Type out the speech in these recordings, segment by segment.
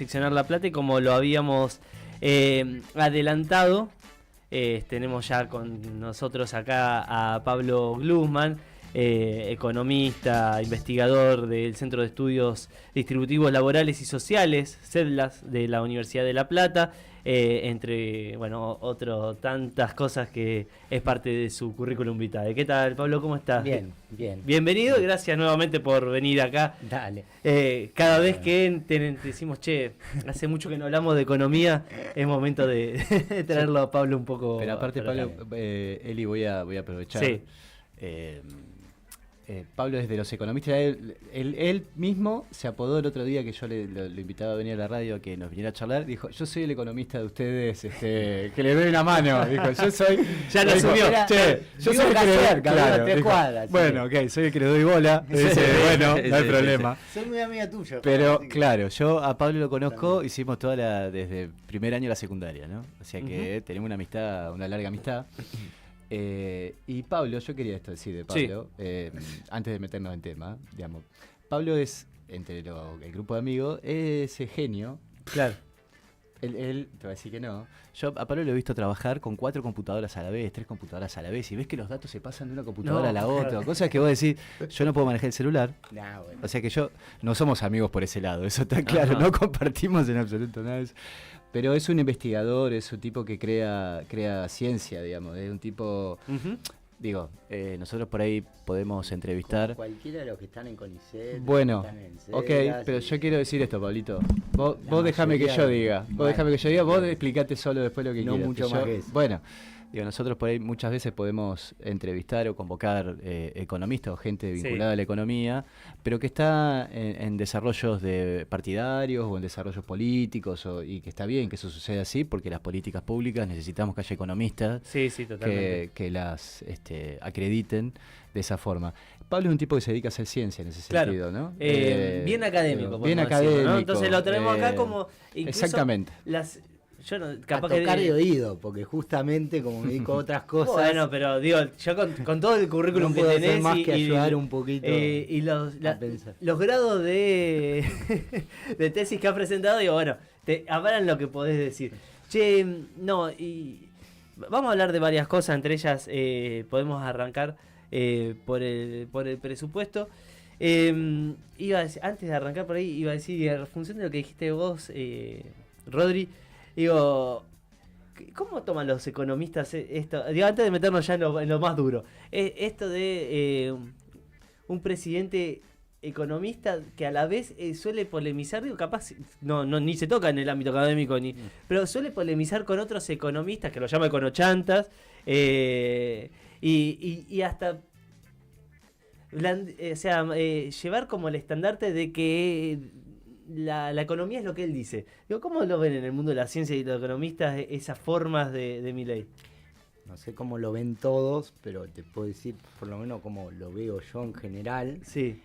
Seccionar La Plata, y como lo habíamos adelantado, tenemos ya con nosotros acá a Pablo Glusman, economista, investigador del Centro de Estudios Distributivos Laborales y Sociales, CEDLAS, de la Universidad de La Plata, entre, tantas cosas que es parte de su currículum vitae. ¿Qué tal, Pablo? ¿Cómo estás? Bien, bien. Bienvenido y gracias nuevamente por venir acá. Dale. Cada vez que decimos, che, hace mucho que no hablamos de economía, es momento de traerlo a Pablo un poco. Pero aparte, Pablo, Eli, voy a aprovechar. Sí. Pablo es de los economistas. Él mismo se apodó el otro día que yo lo invitaba a venir a la radio a que nos viniera a charlar. Dijo, yo soy el economista de ustedes, que le doy una mano. Dijo, yo soy... Ya lo asumió. Che, yo soy el que le... Claro, tres cuadras. Bueno, ok, soy el que le doy bola. Dice, bueno, no hay problema. Soy muy amiga tuya. Pero claro, yo a Pablo lo conozco, hicimos desde el primer año de la secundaria, ¿no? O sea que tenemos una amistad, una larga amistad. Y Pablo, yo quería decir de Pablo, antes de meternos en tema, digamos, Pablo es, entre el grupo de amigos, es genio. Claro. Él te va a decir que no. Yo a Pablo lo he visto trabajar con 4 computadoras a la vez, 3 computadoras a la vez, y ves que los datos se pasan de una computadora a la otra, claro. Cosas que vos decís, yo no puedo manejar el celular. Nah, bueno. O sea que no somos amigos por ese lado, eso está claro, no compartimos en absoluto nada de eso. Pero es un investigador, es un tipo que crea ciencia, digamos, es un tipo... Digo, nosotros por ahí podemos entrevistar... Como cualquiera de los que están en CONICET. Bueno, ok, pero yo quiero decir esto, Pablito. Vos déjame que yo diga. Vos explicate solo después lo que quieras. No mucho más que eso. Bueno, digo, nosotros por ahí muchas veces podemos entrevistar o convocar economistas o gente vinculada a la economía, pero que está en desarrollos partidarios o en desarrollos políticos, y que está bien que eso suceda así, porque las políticas públicas necesitamos que haya economistas totalmente. que las acrediten de esa forma. Pablo es un tipo que se dedica a hacer ciencia en ese sentido, ¿no? Bien académico. Bien académico. ¿no? Entonces lo tenemos acá como... Exactamente. Yo no, capaz a tocar de oído, porque justamente como me dedico a otras cosas. Bueno, pero digo, yo con todo el currículum no que tenés más que ayudar un poquito y los grados de tesis que has presentado, digo, bueno, te avalan lo que podés decir. Che, no, y vamos a hablar de varias cosas, entre ellas podemos arrancar por el presupuesto. Iba a decir, antes de arrancar por ahí, iba a decir, en función de lo que dijiste vos, Rodri, digo, ¿cómo toman los economistas esto? Digo, antes de meternos ya en lo más duro, esto de un presidente economista que a la vez suele polemizar, digo, capaz ni se toca en el ámbito académico, pero suele polemizar con otros economistas, que lo llama econochantas, y hasta... llevar como el estandarte de que la economía es lo que él dice. Digo, ¿cómo lo ven en el mundo de la ciencia y los economistas esas formas de Milei? No sé cómo lo ven todos, pero te puedo decir por lo menos cómo lo veo yo en general. Sí.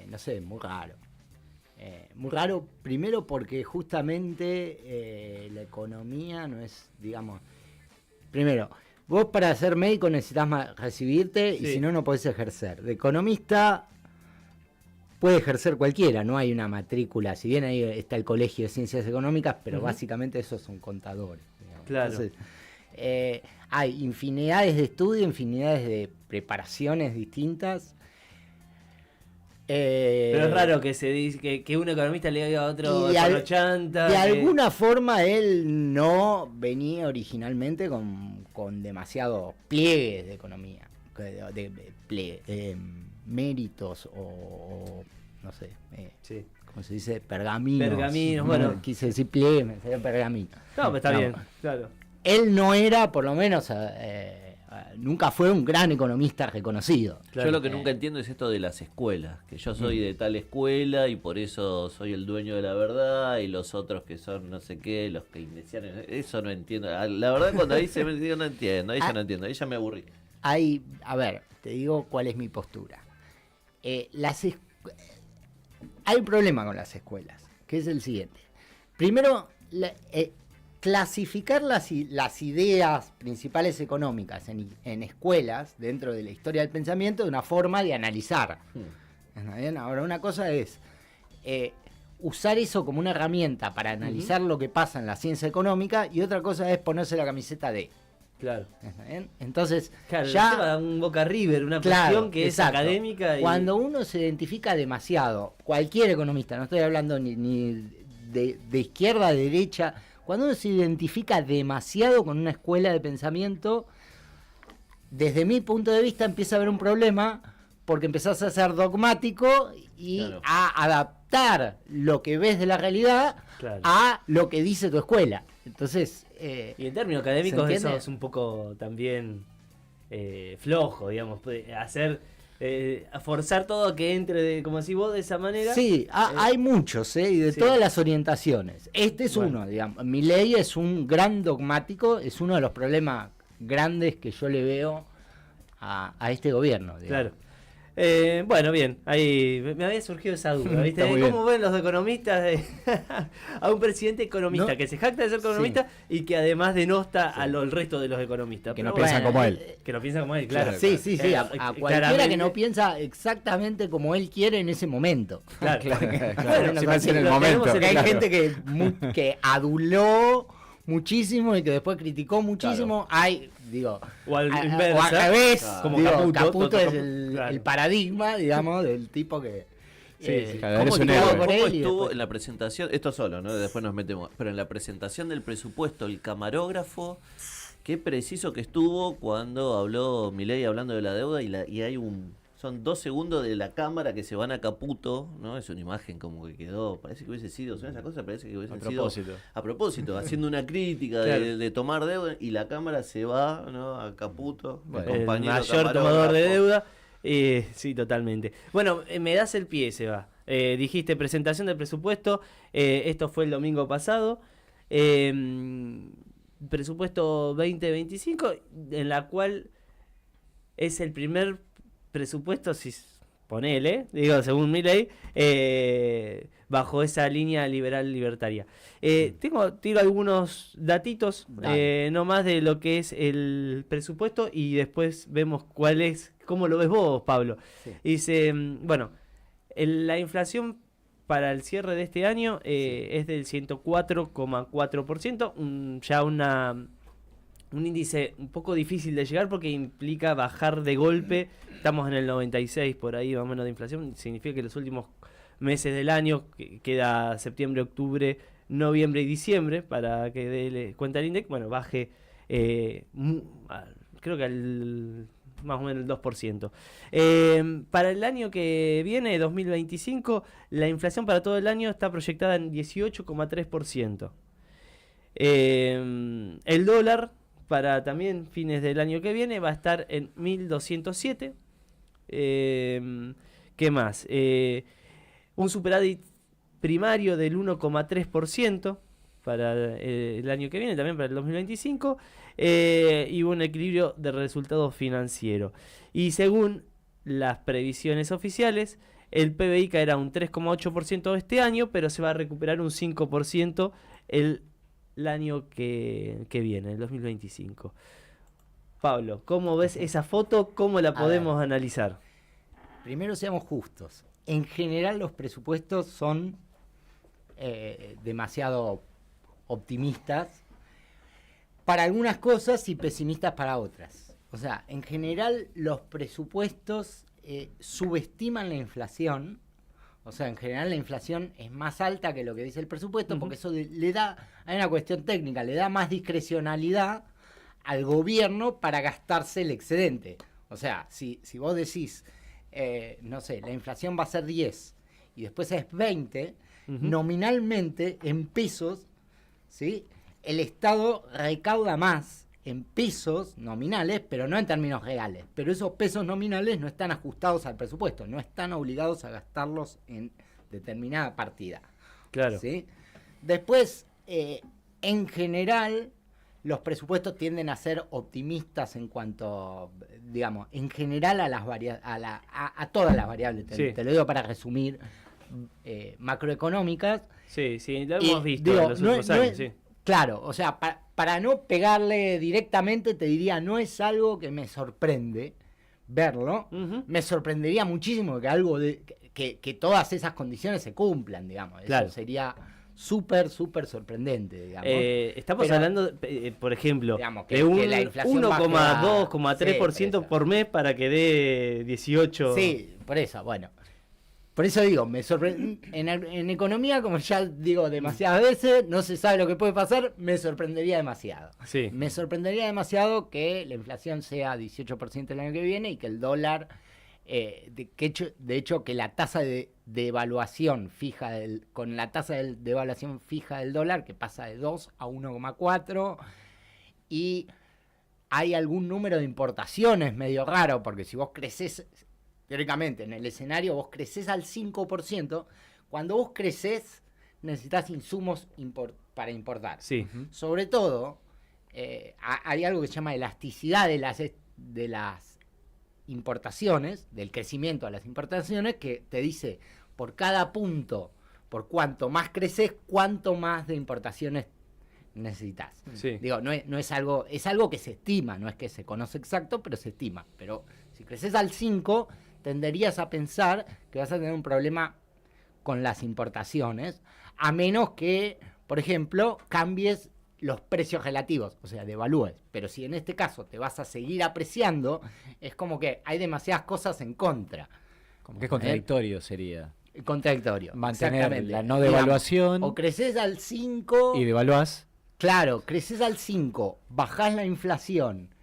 No sé, muy raro. Muy raro, primero porque justamente la economía no es, digamos... Primero, vos para ser médico necesitas recibirte y si no, no podés ejercer. De economista puede ejercer cualquiera, no hay una matrícula. Si bien ahí está el Colegio de Ciencias Económicas, pero básicamente esos son contadores. Digamos. Claro. Entonces, hay infinidades de estudios, infinidades de preparaciones distintas. Pero es raro que se dice que un economista le diga a otro chanta. De alguna forma él no venía originalmente con demasiados pliegues de economía, de méritos o no sé, ¿cómo se dice? Pergaminos, bueno. Quise decir pliegues, me salió pergamino. No, pero está bien, claro. Él no era, por lo menos... nunca fue un gran economista reconocido. Claro. Yo lo que nunca entiendo es esto de las escuelas, que yo soy de tal escuela y por eso soy el dueño de la verdad y los otros que son no sé qué, los keynesianos, eso no entiendo. La verdad cuando ahí se me digo no entiendo, ahí ya no entiendo, ahí ya me aburrí. A ver, te digo cuál es mi postura. Hay un problema con las escuelas, que es el siguiente. Primero, clasificar las ideas principales económicas en escuelas dentro de la historia del pensamiento de una forma de analizar. ¿Está bien? Ahora, una cosa es usar eso como una herramienta para analizar lo que pasa en la ciencia económica, y otra cosa es ponerse la camiseta de. Claro. ¿Está bien? Entonces, Claro, ya el tema da un Boca River, una Claro, cuestión que exacto. es académica. Cuando uno se identifica demasiado, cualquier economista, no estoy hablando ni de izquierda a derecha, cuando uno se identifica demasiado con una escuela de pensamiento, desde mi punto de vista empieza a haber un problema, porque empezás a ser dogmático y Claro. a adaptar lo que ves de la realidad Claro. a lo que dice tu escuela. Entonces, Y en términos académicos ¿se eso entiende? es un poco también flojo, digamos, hacer, forzar todo a que entre, como decís vos, de esa manera. sí, hay muchos, y de sí. todas las orientaciones. Este es Bueno. uno, digamos. Milei es un gran dogmático, es uno de los problemas grandes que yo le veo a este gobierno. Digamos. Claro. Bueno, bien, ahí me había surgido esa duda, ¿viste? Está muy ¿Cómo ven los economistas a un presidente economista No. que se jacta de ser economista y que además denosta al resto de los economistas? Que Pero no piensan como él. que no piensan como él, claro. Sí, sí, sí, a cualquiera claramente. que no piensa exactamente como él quiere en ese momento. Claro, Claro, Bueno, siempre así en el lo momento. tenemos en Porque hay claro. gente que aduló muchísimo y que después criticó muchísimo. Hay, digo, O al o al inversa, revés, como digo, Caputo, Caputo es claro. el paradigma, digamos, del tipo que Sí, claro, ¿cómo eres un estuvo héroe. por ¿Cómo él y estuvo después- en la presentación? Esto solo, ¿no? Después nos metemos. Pero en la presentación del presupuesto, el camarógrafo, qué preciso que estuvo cuando habló Milei hablando de la deuda y hay son 2 segundos de la cámara que se van a Caputo, ¿no? Es una imagen como que quedó, parece que hubiese sido, son esas cosas, parece que hubiesen A propósito. sido a propósito, haciendo una crítica Claro. de tomar deuda y la cámara se va, ¿no? A Caputo, Bueno, el compañero mayor tomador de camarógrafo. deuda. Sí, totalmente. Bueno, me das el pie, Seba. Dijiste presentación del presupuesto. Esto fue el domingo pasado. Presupuesto 2025, en la cual es el primer presupuesto, si ponele, digo, según mi ley, bajo esa línea liberal libertaria. Tiro algunos datitos, Dale. no más de lo que es el presupuesto, y después vemos cómo lo ves vos, Pablo. Sí. Dice, bueno, la inflación para el cierre de este año es del 104,4%, ya un índice un poco difícil de llegar porque implica bajar de golpe. Estamos en el 96 por ahí, más o menos, de inflación. Significa que los últimos meses del año, que queda septiembre, octubre, noviembre y diciembre, para que dé cuenta el INDEC, bueno, baje, creo que al más o menos el 2%. Para el año que viene, 2025, la inflación para todo el año está proyectada en 18,3%. El dólar para también fines del año que viene va a estar en 1.207. ¿Qué más? Un superávit primario del 1,3% para el año que viene, también para el 2025, y un equilibrio de resultado financiero. Y según las previsiones oficiales, el PBI caerá un 3,8% este año, pero se va a recuperar un 5% el año que viene, el 2025. Pablo, ¿cómo ves esa foto? ¿Cómo la podemos analizar? Primero seamos justos. En general los presupuestos son demasiado optimistas para algunas cosas y pesimistas para otras. O sea, en general los presupuestos subestiman la inflación. O sea, en general la inflación es más alta que lo que dice el presupuesto, porque eso le da, hay una cuestión técnica, le da más discrecionalidad al gobierno para gastarse el excedente. O sea, si vos decís, no sé, la inflación va a ser 10 y después es 20, nominalmente, en pesos, ¿sí? El Estado recauda más en pesos nominales, pero no en términos reales. Pero esos pesos nominales no están ajustados al presupuesto, no están obligados a gastarlos en determinada partida. Claro. ¿Sí? Después, en general, los presupuestos tienden a ser optimistas en cuanto, digamos, en general a todas las variables. Sí. Te lo digo para resumir, macroeconómicas. Sí, lo hemos Y, visto digo, en los no últimos es- años, sí. Claro, o sea, para no pegarle directamente, te diría, no es algo que me sorprende verlo. Ujú. Me sorprendería muchísimo que algo que todas esas condiciones se cumplan, digamos. Claro. Eso sería súper sorprendente, digamos. Estamos Pero, hablando, por ejemplo, digamos, de un que la inflación baje 1,2,3% sí, por mes para que dé 18. Sí, por eso, bueno. Por eso digo, me sorprende. En economía, como ya digo demasiadas veces, no se sabe lo que puede pasar, me sorprendería demasiado. Sí. Me sorprendería demasiado que la inflación sea 18% el año que viene y que el dólar, de hecho, que la tasa de evaluación fija con la tasa de evaluación fija del dólar, que pasa de 2 a 1,4, y hay algún número de importaciones medio raro, porque si vos creces, teóricamente, en el escenario, vos creces al 5%, cuando vos creces, necesitas insumos para importar. Sí. Sobre todo, hay algo que se llama elasticidad de las importaciones, del crecimiento a las importaciones, que te dice, por cada punto, por cuanto más creces, cuánto más de importaciones necesitas. Sí. Digo, no es algo, es algo que se estima, no es que se conoce exacto, pero se estima. Pero si creces al 5, tenderías a pensar que vas a tener un problema con las importaciones, a menos que, por ejemplo, cambies los precios relativos, o sea, devalúes. Pero si en este caso te vas a seguir apreciando, es como que hay demasiadas cosas en contra. Como que es contradictorio sería. Contradictorio. Mantener exactamente. la no devaluación. Digamos, o creces al 5... Y devaluás. Claro, creces al 5, bajás la inflación,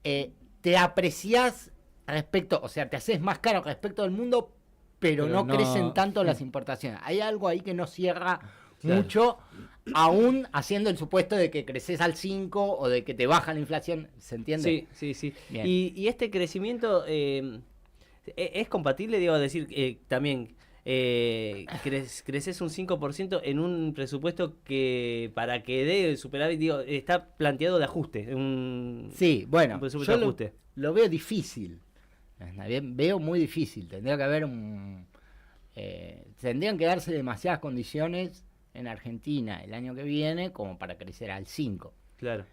te apreciás respecto, o sea, te haces más caro respecto al mundo, pero no crecen tanto las importaciones. Hay algo ahí que no cierra mucho, aún haciendo el supuesto de que creces al 5 o de que te baja la inflación, ¿se entiende? Sí. Bien. Y este crecimiento es compatible, digo, decir también... creces un 5% en un presupuesto que para que dé el superávit, digo, está planteado de ajuste. Sí, bueno, un presupuesto yo de ajuste. lo veo difícil. Veo muy difícil. Tendría que haber tendrían que darse demasiadas condiciones en Argentina el año que viene como para crecer al 5. Claro.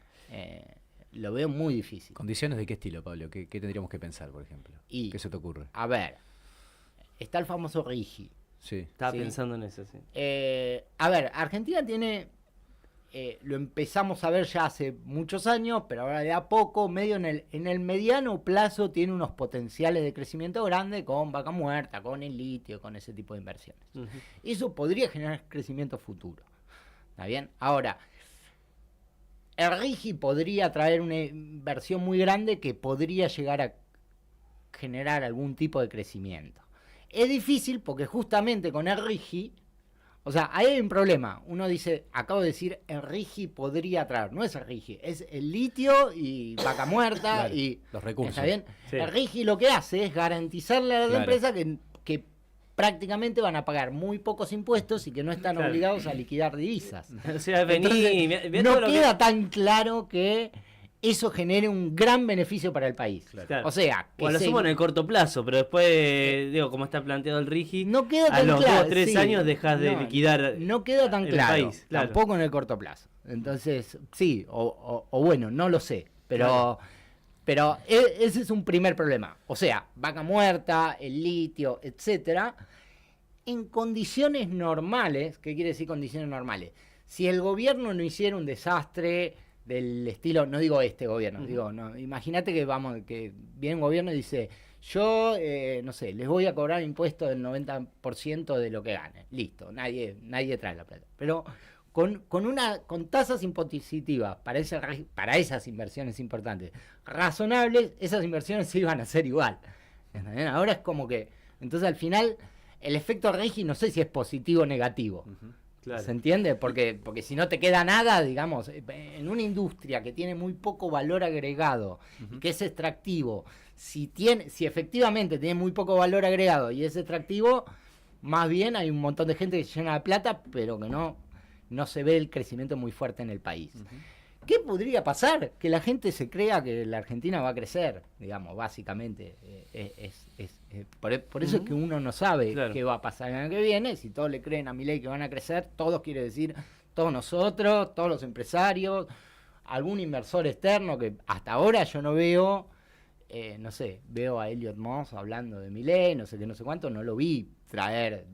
Lo veo muy difícil. ¿Condiciones de qué estilo, Pablo? ¿Qué tendríamos que pensar, por ejemplo? ¿Qué se te ocurre? A ver, está el famoso RIGI. Sí. Estaba Sí. pensando en eso, sí. A ver, Argentina tiene, lo empezamos a ver ya hace muchos años, pero ahora de a poco, medio en el mediano plazo, tiene unos potenciales de crecimiento grande con Vaca Muerta, con el litio, con ese tipo de inversiones. Ujú. Eso podría generar crecimiento futuro. ¿Está bien? Ahora, el RIGI podría traer una inversión muy grande que podría llegar a generar algún tipo de crecimiento. Es difícil porque justamente con el RIGI, o sea, ahí hay un problema. Uno dice, acabo de decir, el RIGI podría traer. No es el RIGI, es el litio y Vaca Muerta Claro, y los recursos. ¿está bien? Sí. El RIGI lo que hace es garantizarle a las Claro. empresas que prácticamente van a pagar muy pocos impuestos y que no están Claro. obligados a liquidar divisas. O sea, vení, Entonces, mirá no todo lo que- queda tan claro que eso genere un gran beneficio para el país. Claro. O sea, que Bueno, lo sumo en el corto plazo, pero después, digo, como está planteado el RIGI, no queda a tan los claro. 2 o 3 sí. años dejas de No, liquidar. No queda tan el claro, país, claro. tampoco en el corto plazo. Entonces, sí, o bueno, no lo sé, pero ese es un primer problema. O sea, Vaca Muerta, el litio, etcétera, en condiciones normales. ¿Qué quiere decir condiciones normales? Si el gobierno no hiciera un desastre del estilo, no digo este gobierno, digo, no, imagínate que viene un gobierno y dice, yo, no sé, les voy a cobrar impuestos del 90% de lo que gane. Listo, nadie trae la plata. Pero con tasas impositivas para esas inversiones importantes, razonables, esas inversiones se iban a hacer igual. ¿Entendés? Ahora es como que, entonces al final, el efecto RIGI no sé si es positivo o negativo. Claro. ¿Se entiende? Porque si no te queda nada, digamos, en una industria que tiene muy poco valor agregado, y que es extractivo, si efectivamente tiene muy poco valor agregado y es extractivo, más bien hay un montón de gente que se llena de plata, pero que no se ve el crecimiento muy fuerte en el país. ¿Qué podría pasar? Que la gente se crea que la Argentina va a crecer, digamos, básicamente. Por eso es que uno no sabe Claro. qué va a pasar el año que viene. Si todos le creen a Milei que van a crecer, todos quiere decir todos nosotros, todos los empresarios, algún inversor externo que hasta ahora yo no veo no sé, veo a Elliot Moss hablando de Milei, no sé qué, no sé cuánto, no lo vi traer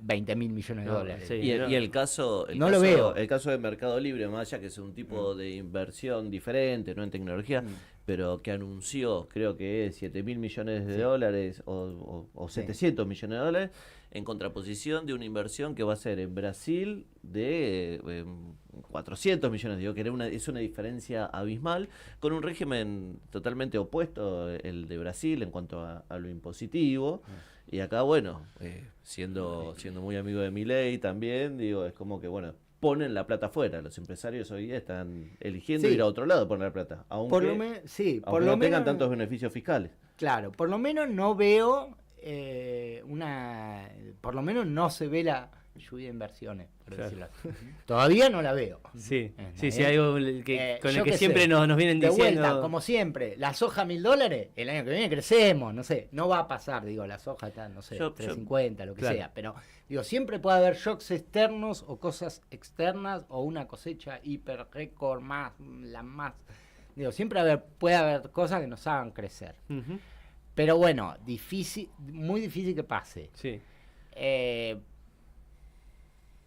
20 mil millones de dólares. Sí, Y el caso, No lo veo. el caso de Mercado Libre, más allá que es un tipo de inversión diferente, no en tecnología, pero que anunció, creo que es 7 mil millones de dólares o 700 millones de dólares, en contraposición de una inversión que va a ser en Brasil de 400 millones. Digo, que es una diferencia abismal, con un régimen totalmente opuesto, el de Brasil, en cuanto a lo impositivo. Y acá, bueno, siendo muy amigo de Milei también, digo, es como que, bueno, ponen la plata afuera. Los empresarios hoy día están eligiendo ir a otro lado a poner la plata, aunque, por lo no tengan tantos beneficios fiscales. Claro, por lo menos no veo por lo menos no se ve la lluvia de inversiones, por decirlo así. Todavía no la veo. Sí, algo que, con el que siempre sé, nos vienen de diciendo. Vuelta, como siempre, la soja $1.000, el año que viene crecemos, no sé, no va a pasar, digo, la soja está, no sé, 350, lo que sea, pero digo, siempre puede haber shocks externos o cosas externas o una cosecha hiper récord digo, siempre puede haber cosas que nos hagan crecer. Uh-huh. Pero bueno, muy difícil que pase. Sí.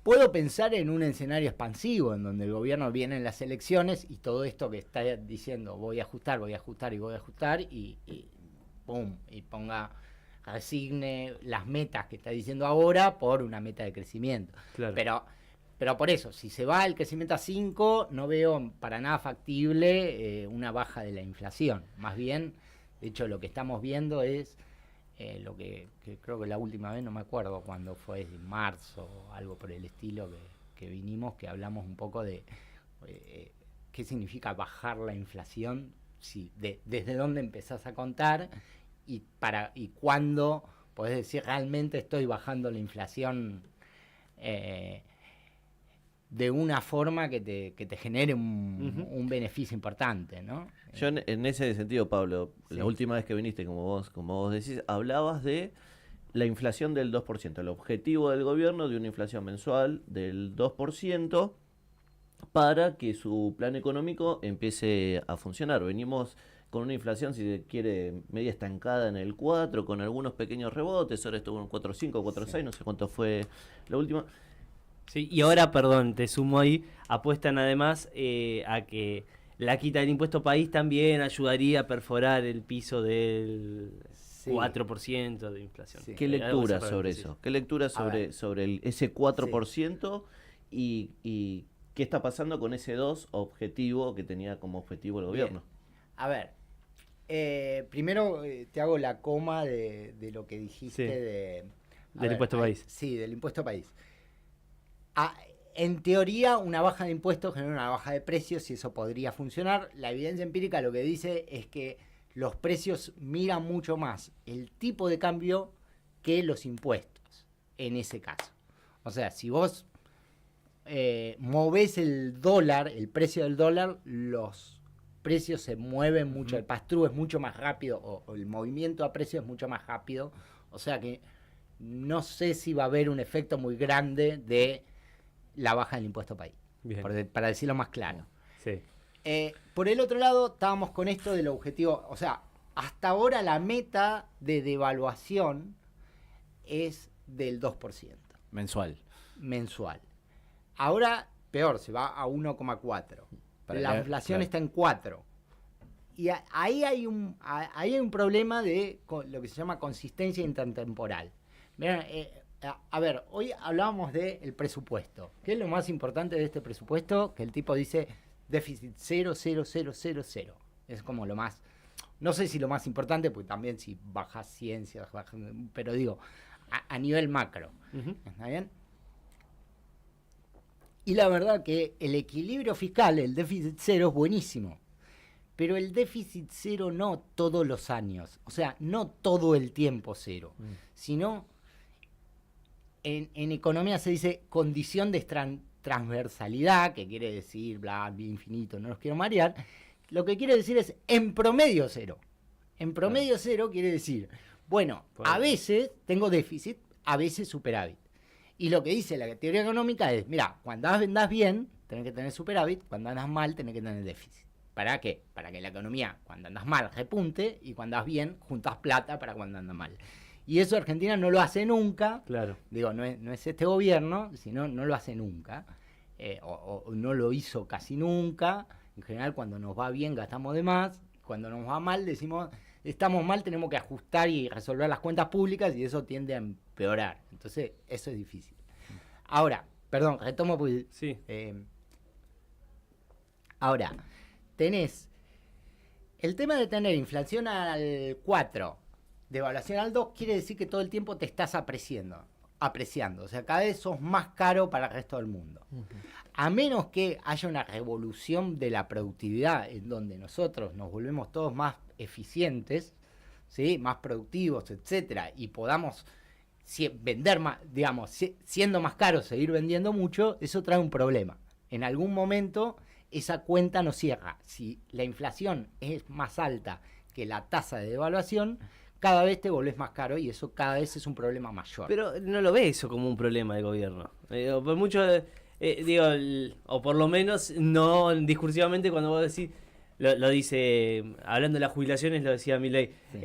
Puedo pensar en un escenario expansivo en donde el gobierno viene en las elecciones y todo esto que está diciendo voy a ajustar y pum, y resigne las metas que está diciendo ahora por una meta de crecimiento. Claro. Pero por eso, si se va el crecimiento a 5, no veo para nada factible una baja de la inflación. Más bien, de hecho, lo que estamos viendo es lo que creo que la última vez, no me acuerdo cuándo fue, en marzo o algo por el estilo que vinimos, que hablamos un poco de qué significa bajar la inflación, desde dónde empezás a contar y cuándo podés decir realmente estoy bajando la inflación de una forma que te genere un beneficio importante, ¿no? Yo en ese sentido, Pablo, la última vez que viniste, como vos decís, hablabas de la inflación del 2%, el objetivo del gobierno de una inflación mensual del 2% para que su plan económico empiece a funcionar. Venimos con una inflación, si se quiere, media estancada en el 4, con algunos pequeños rebotes, ahora estuvo en 4.5, 4.6, no sé cuánto fue la última. Sí, y ahora, perdón, te sumo ahí, apuestan además a que la quita del impuesto país también ayudaría a perforar el piso del 4% de inflación. Sí. ¿Qué lectura sobre eso? ¿Qué lectura sobre ese 4% y qué está pasando con ese 2 objetivo que tenía como objetivo el gobierno? Bien. A ver, primero te hago la coma de lo que dijiste del impuesto país. Sí, del impuesto país. En teoría, una baja de impuestos genera una baja de precios y eso podría funcionar. La evidencia empírica lo que dice es que los precios miran mucho más el tipo de cambio que los impuestos, en ese caso. O sea, si vos movés el dólar, el precio del dólar, los precios se mueven mucho, el pass-through es mucho más rápido, o el movimiento a precios es mucho más rápido. O sea que no sé si va a haber un efecto muy grande de la baja del impuesto país, para decirlo más claro. Sí. Por el otro lado, estábamos con esto del objetivo, o sea, hasta ahora la meta de devaluación es del 2%. Mensual. Ahora, peor, se va a 1,4. La inflación está en 4. Y ahí hay un problema de lo que se llama consistencia intertemporal. Mirá, a ver, hoy hablábamos del presupuesto. ¿Qué es lo más importante de este presupuesto? Que el tipo dice déficit 0, 0, 0, 0, 0. Es como lo más, no sé si lo más importante, porque también si bajas ciencias, pero digo, a nivel macro. ¿Está bien? Y la verdad que el equilibrio fiscal, el déficit 0 es buenísimo. Pero el déficit 0 no todos los años. O sea, no todo el tiempo 0. Sino... En economía se dice condición de transversalidad, que quiere decir, infinito, no los quiero marear. Lo que quiere decir es en promedio 0. En promedio 0 quiere decir, bueno, a veces tengo déficit, a veces superávit. Y lo que dice la teoría económica es, mira, cuando andas bien, tenés que tener superávit, cuando andas mal, tenés que tener déficit. ¿Para qué? Para que la economía, cuando andas mal, repunte, y cuando andas bien, juntas plata para cuando andas mal. Y eso Argentina no lo hace nunca. Claro. Digo, no es este gobierno, sino no lo hace nunca. O no lo hizo casi nunca. En general, cuando nos va bien, gastamos de más. Cuando nos va mal, decimos, estamos mal, tenemos que ajustar y resolver las cuentas públicas, y eso tiende a empeorar. Entonces, eso es difícil. Ahora, perdón, retomo porque... Sí. Ahora, tenés el tema de tener inflación al 4, devaluación al 2, quiere decir que todo el tiempo te estás apreciando. O sea, cada vez sos más caro para el resto del mundo. A menos que haya una revolución de la productividad en donde nosotros nos volvemos todos más eficientes, ¿sí? Más productivos, etcétera, y podamos vender más, digamos, siendo más caros, seguir vendiendo mucho, eso trae un problema. En algún momento esa cuenta no cierra. Si la inflación es más alta que la tasa de devaluación, cada vez te volvés más caro, y eso cada vez es un problema mayor. Pero no lo ve eso como un problema del gobierno. Por mucho, o por lo menos no discursivamente, cuando vos decís, lo dice, hablando de las jubilaciones, lo decía Milei, sí.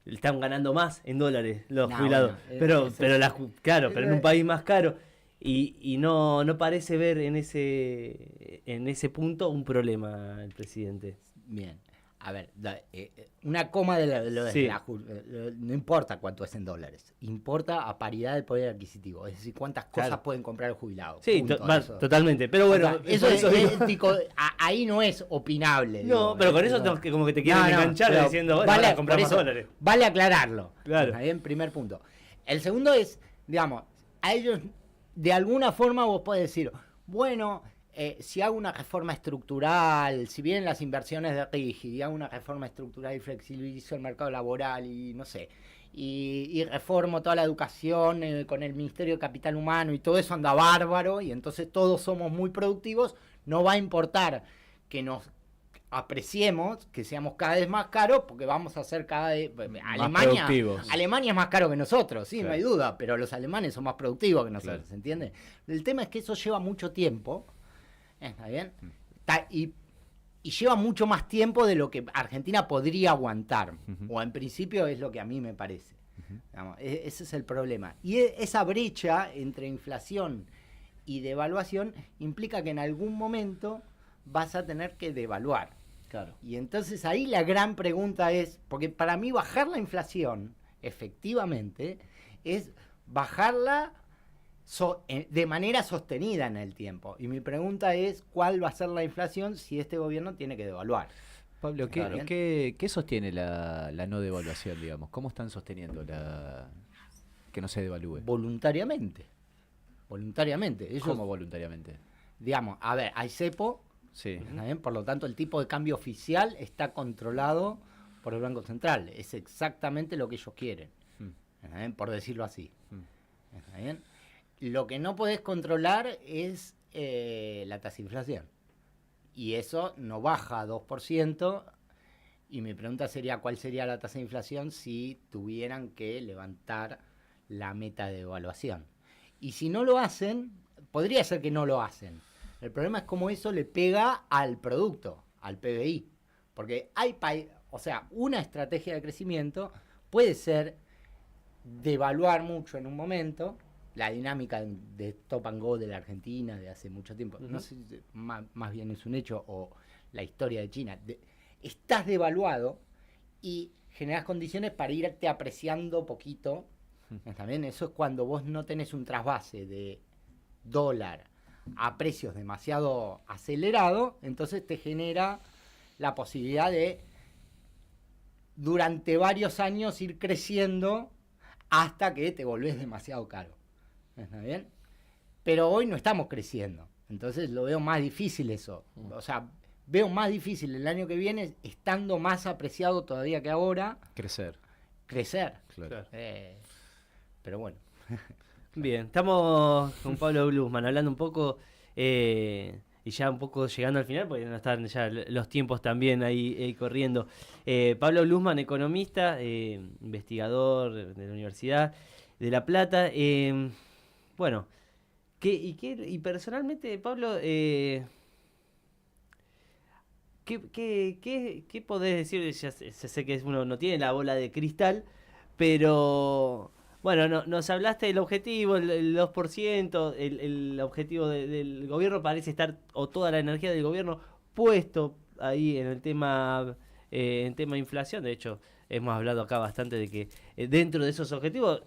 Están ganando más en dólares los jubilados. Bueno, pero en un país más caro. Y no parece ver en ese punto un problema el presidente. Bien. A ver, una coma de sí. No importa cuánto es en dólares, importa a paridad del poder adquisitivo, es decir, cuántas cosas pueden comprar el jubilado. Sí, totalmente, pero bueno, o sea, eso ahí no es opinable. No, pero con eso como que te quieren enganchar diciendo, bueno, vale, comprar más dólares. Vale aclararlo. Claro. ¿Está bien? Primer punto. El segundo es, digamos, a ellos, de alguna forma vos podés decir, bueno, si hago una reforma estructural, si vienen las inversiones de RIGI, y hago una reforma estructural y flexibilizo el mercado laboral y no sé, y reformo toda la educación con el Ministerio de Capital Humano y todo eso anda bárbaro, y entonces todos somos muy productivos, no va a importar que nos apreciemos, que seamos cada vez más caros, porque vamos a ser cada vez... Alemania es más caro que nosotros, sí, claro. No hay duda, pero los alemanes son más productivos que nosotros, claro. ¿Entiendes? El tema es que eso lleva mucho tiempo. ¿Está bien? Y lleva mucho más tiempo de lo que Argentina podría aguantar. O en principio es lo que a mí me parece. Digamos, ese es el problema. Y esa brecha entre inflación y devaluación implica que en algún momento vas a tener que devaluar. Claro. Y entonces ahí la gran pregunta es, porque para mí bajar la inflación, efectivamente, es bajarla de manera sostenida en el tiempo. Y mi pregunta es, ¿cuál va a ser la inflación si este gobierno tiene que devaluar? Pablo, ¿qué sostiene la no devaluación, digamos? ¿Cómo están sosteniendo que no se devalúe? Voluntariamente. ¿Cómo voluntariamente? Digamos, a ver, hay cepo, sí. Por lo tanto el tipo de cambio oficial está controlado por el Banco Central. Es exactamente lo que ellos quieren, por decirlo así. ¿Está bien? Lo que no podés controlar es la tasa de inflación. Y eso no baja a 2%. Y mi pregunta sería, ¿cuál sería la tasa de inflación si tuvieran que levantar la meta de devaluación? Y si no lo hacen, podría ser que no lo hacen. El problema es cómo eso le pega al producto, al PBI. Porque una estrategia de crecimiento puede ser devaluar mucho en un momento. La dinámica de stop and go de la Argentina de hace mucho tiempo, no sé si más bien es un hecho, o la historia de China. Estás devaluado y generas condiciones para irte apreciando poquito. ¿También? Eso es cuando vos no tenés un trasvase de dólar a precios demasiado acelerados, entonces te genera la posibilidad de durante varios años ir creciendo hasta que te volvés demasiado caro. ¿Está bien? Pero hoy no estamos creciendo, entonces lo veo más difícil eso. O sea, veo más difícil el año que viene, estando más apreciado todavía que ahora. Crecer. Claro. Pero bueno. Bien, estamos con Pablo Glusman hablando un poco y ya un poco llegando al final, porque no están ya los tiempos también ahí corriendo. Pablo Glusman, economista, investigador de la Universidad de La Plata. Bueno, y personalmente, Pablo, ¿Qué podés decir? Ya sé que uno no tiene la bola de cristal, pero bueno, nos hablaste del objetivo, el 2%, el objetivo del gobierno parece estar, o toda la energía del gobierno, puesto ahí en tema inflación. De hecho, hemos hablado acá bastante de que dentro de esos objetivos,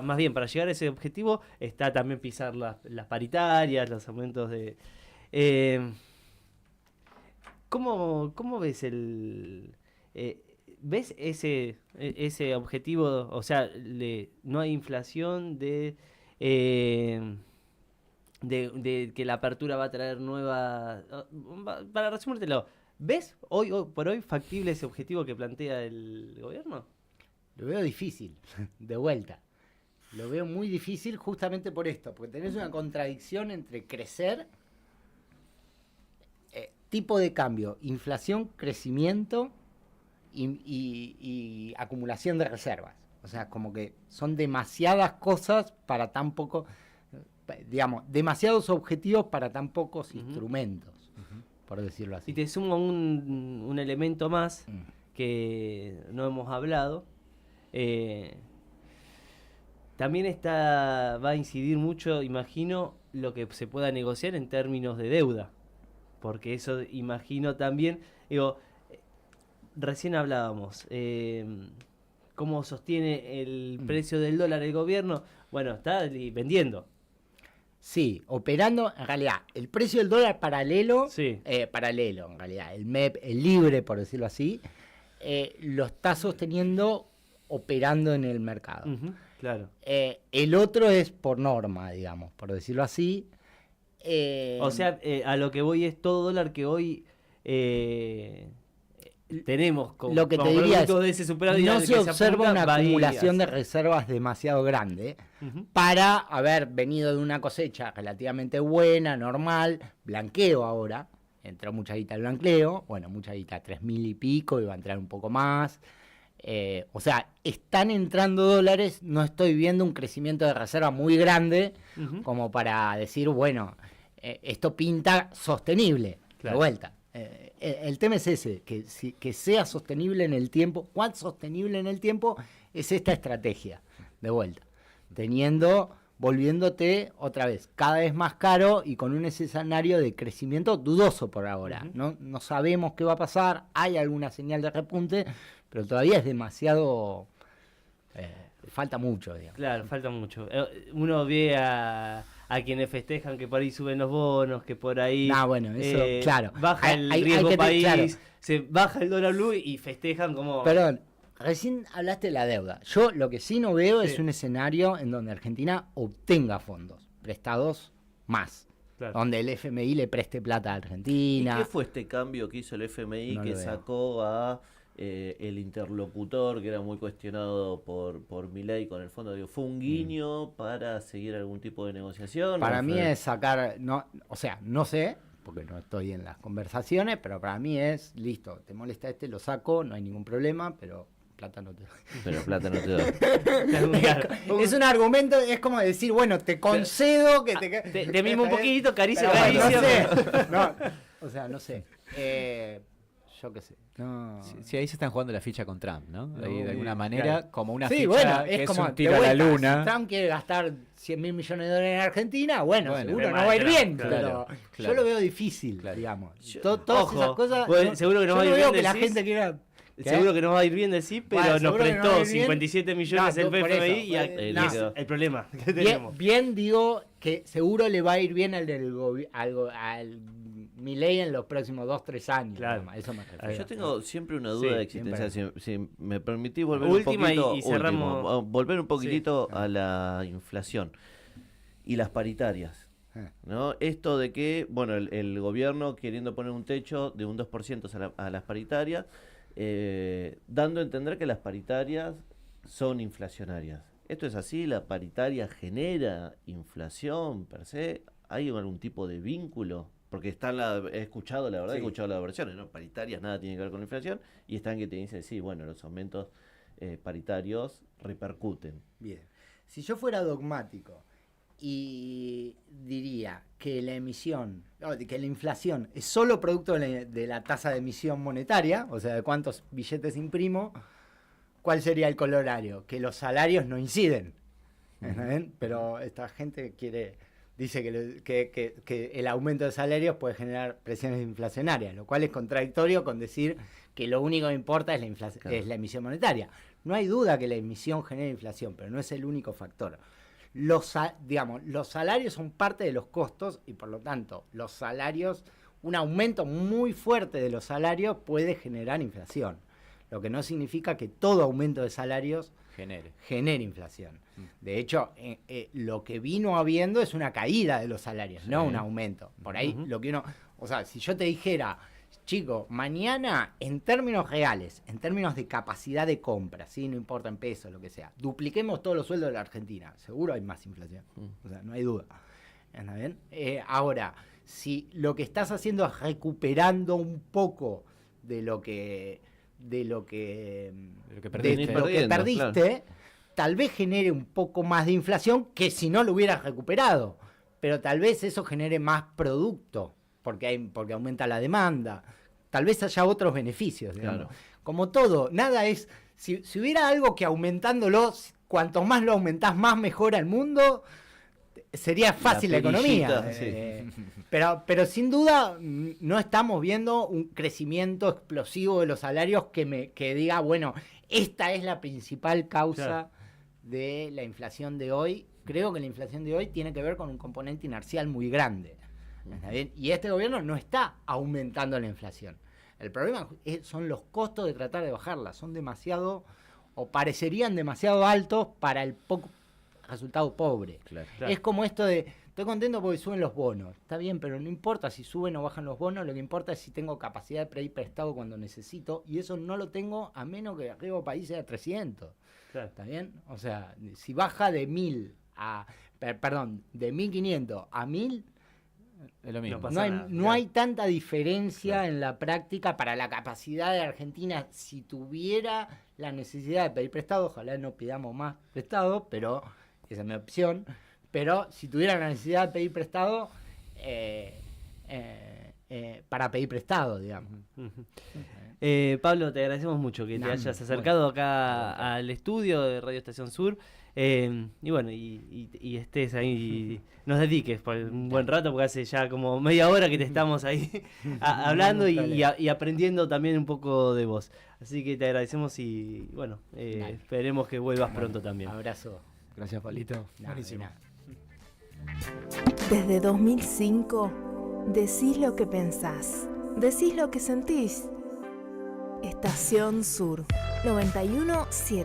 más bien para llegar a ese objetivo, está también pisar las paritarias, los aumentos de... ¿Cómo ves ves ese objetivo? O sea, no hay inflación de que la apertura va a traer nueva... Para resumírtelo, ¿ves hoy por hoy factible ese objetivo que plantea el gobierno? Lo veo difícil, de vuelta. Lo veo muy difícil justamente por esto, porque tenés una contradicción entre crecer, tipo de cambio, inflación, crecimiento y acumulación de reservas. O sea, como que son demasiadas cosas para tan poco, digamos, demasiados objetivos para tan pocos instrumentos, por decirlo así. Y te sumo un elemento más que no hemos hablado. También va a incidir mucho, imagino, lo que se pueda negociar en términos de deuda. Porque eso, imagino también, digo, recién hablábamos, ¿cómo sostiene el precio del dólar el gobierno? Bueno, está vendiendo. Sí, operando, en realidad, el precio del dólar paralelo, Sí. Paralelo, en realidad, el MEP, el libre, por decirlo así, lo está sosteniendo operando en el mercado. Claro. El otro es por norma, digamos, por decirlo así. O sea, a lo que voy es todo dólar que hoy tenemos lo que como te diría producto es, de ese superávit no al se que observa apunta, una va ahí acumulación de hacia- reservas demasiado grande para haber venido de una cosecha relativamente buena, normal, blanqueo ahora, entró mucha guita al blanqueo, bueno, mucha guita, 3.000 y pico, y va a entrar un poco más. O sea, están entrando dólares, no estoy viendo un crecimiento de reserva muy grande como para decir, bueno, esto pinta sostenible, Claro. de vuelta. El tema es ese, que sea sostenible en el tiempo. ¿Cuán sostenible en el tiempo es esta estrategia? De vuelta. Volviéndote otra vez cada vez más caro y con un escenario de crecimiento dudoso por ahora. No sabemos qué va a pasar, hay alguna señal de repunte, pero todavía es demasiado... falta mucho, digamos. Claro, falta mucho. Uno ve a quienes festejan que por ahí suben los bonos, que por ahí Bueno, eso, claro. baja el Hay riesgo que país, claro. se baja el dólar blue y festejan como... Perdón, recién hablaste de la deuda. Yo lo que sí no veo Sí. es un escenario en donde Argentina obtenga fondos prestados más. Claro. Donde el FMI le preste plata a ¿Y Argentina. qué fue este cambio que hizo el FMI No que lo veo. sacó a el interlocutor que era muy cuestionado por Milei con el fondo? Digo, ¿fue un guiño para seguir algún tipo de negociación? Para ¿O mí fue- es sacar, o sea, no sé, porque no estoy en las conversaciones, pero para mí es, listo, te molesta lo saco, no hay ningún problema, pero plata no te doy. Pero plata no te da. Claro. Es un argumento, es como decir, bueno, te concedo que Te mimo un poquito, caricia, Pero bueno, caricia. no sé. No, o sea, no sé. Yo qué sé. No. Sí, ahí se están jugando la ficha con Trump, ¿no? Ahí de sí, alguna manera, claro. como una Sí, ficha bueno, que es como un tiro de a la vuelta, luna. Si Trump quiere gastar 100.000 millones de dólares en Argentina, bueno, Bueno, seguro es no va a ir más, bien, claro, pero claro. yo lo veo difícil, Claro. digamos. Yo- Todas Ojo, esas cosas. pues, seguro que no yo va a ir no veo bien, que la decís. gente quiera. ¿Qué? Seguro que nos va a ir bien decir, pero Bueno, nos seguro que no va a prestó ir bien. 57 millones No, el por FMI eso, y pues, no. es el problema que Bien, tenemos. bien digo que seguro le va a ir bien al al Milei en los próximos 2-3 años. Claro. Nomás, eso me refiero. Yo tengo siempre una duda Sí, existencial. Si me permitís volver Última un poquito, y cerramos. volver un poquitito a la inflación y las paritarias. ¿No? Esto de que, bueno, el gobierno queriendo poner un techo de un 2% a las paritarias, dando a entender que las paritarias son inflacionarias. ¿Esto es así? ¿La paritaria genera inflación per se? ¿Hay algún tipo de vínculo? Porque he escuchado, la verdad, Sí. he escuchado las versiones, ¿no? Paritarias nada tiene que ver con la inflación, y están que te dicen, sí, bueno, los aumentos paritarios repercuten. Bien. Si yo fuera dogmático y diría que la inflación es solo producto de la tasa de emisión monetaria, o sea, de cuántos billetes imprimo, ¿cuál sería el corolario? Que los salarios no inciden. ¿Ven? Pero esta gente dice que el aumento de salarios puede generar presiones inflacionarias, lo cual es contradictorio con decir que lo único que importa es la emisión monetaria. No hay duda que la emisión genera inflación, pero no es el único factor. Los salarios son parte de los costos y por lo tanto un aumento muy fuerte de los salarios puede generar inflación, lo que no significa que todo aumento de salarios genere inflación. De hecho, lo que vino habiendo es una caída de los salarios, no un aumento. Por ahí si yo te dijera, chico, mañana en términos reales, en términos de capacidad de compra, ¿sí? No importa en pesos, lo que sea, dupliquemos todos los sueldos de la Argentina, seguro hay más inflación, o sea, no hay duda. ¿Está bien? Ahora, si lo que estás haciendo es recuperando un poco de lo que perdiste, claro, tal vez genere un poco más de inflación que si no lo hubieras recuperado, pero tal vez eso genere más producto, porque aumenta la demanda, tal vez haya otros beneficios, digamos. Claro. Como todo, nada es, si hubiera algo que aumentándolo, cuanto más lo aumentás, más mejora el mundo, sería fácil la economía. Sí. Pero sin duda no estamos viendo un crecimiento explosivo de los salarios que diga, bueno, esta es la principal causa, claro, de la inflación de hoy. Creo que la inflación de hoy tiene que ver con un componente inercial muy grande. ¿Está bien? Y este gobierno no está aumentando la inflación. El problema son los costos de tratar de bajarla. Son demasiado, o parecerían demasiado altos para el poco resultado pobre. Claro. Es como esto de, estoy contento porque suben los bonos. Está bien, pero no importa si suben o bajan los bonos, lo que importa es si tengo capacidad de pedir prestado cuando necesito, y eso no lo tengo a menos que el riesgo país sea 300. Claro. ¿Está bien? O sea, si baja de 1.500 a 1.000, es lo mismo. No hay tanta diferencia, claro, en la práctica para la capacidad de Argentina. Si tuviera la necesidad de pedir prestado, ojalá no pidamos más prestado, pero esa es mi opción. Pero si tuviera la necesidad de pedir prestado, para pedir prestado, digamos. Pablo, te agradecemos mucho que te hayas acercado acá al estudio de Radio Estación Sur. Y bueno, y estés ahí, nos dediques por un buen rato, porque hace ya como media hora que te estamos ahí hablando y aprendiendo también un poco de vos. Así que te agradecemos y bueno, esperemos que vuelvas pronto también. Abrazo. Gracias, Pablito. Buenísimo. Desde 2005, decís lo que pensás, decís lo que sentís. Estación Sur 91.7.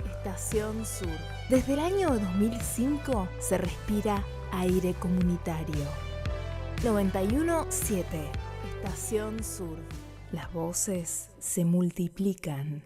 Estación Sur. Desde el año 2005 se respira aire comunitario. 91.7. Estación Sur. Las voces se multiplican.